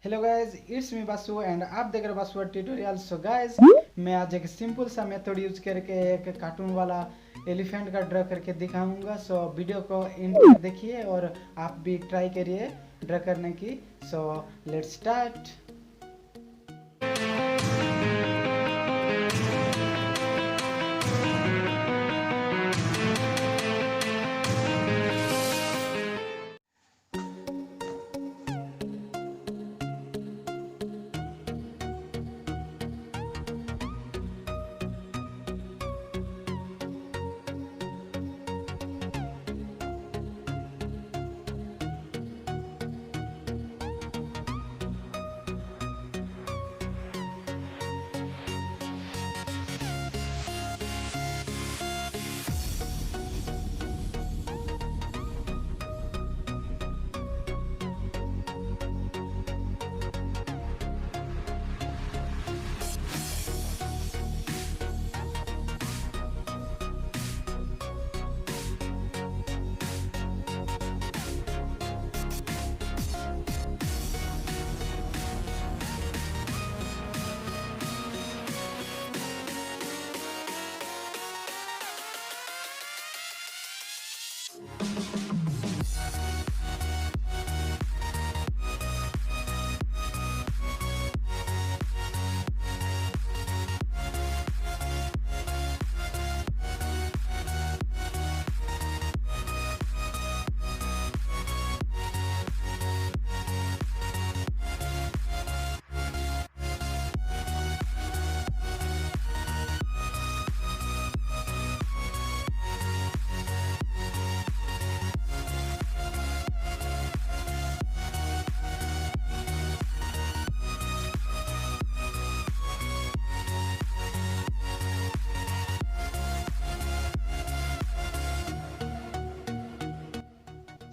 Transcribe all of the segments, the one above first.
Hello guys, it's me Basu and आप देख रहे हो बासु ट्यूटोरियल। सो गाइज, मैं आज एक सिंपल सा मेथड यूज करके एक कार्टून वाला एलिफेंट का ड्रा करके दिखाऊंगा। सो वीडियो को एंड तक देखिए और आप भी ट्राई करिए ड्रा करने की। So let's start.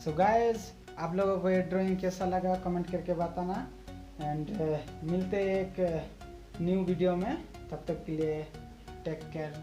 So guys, आप लोगों को ये ड्राइंग कैसा लगा कमेंट करके बताना। एंड मिलते हैं एक न्यू वीडियो में। तब तक के लिए टेक केयर।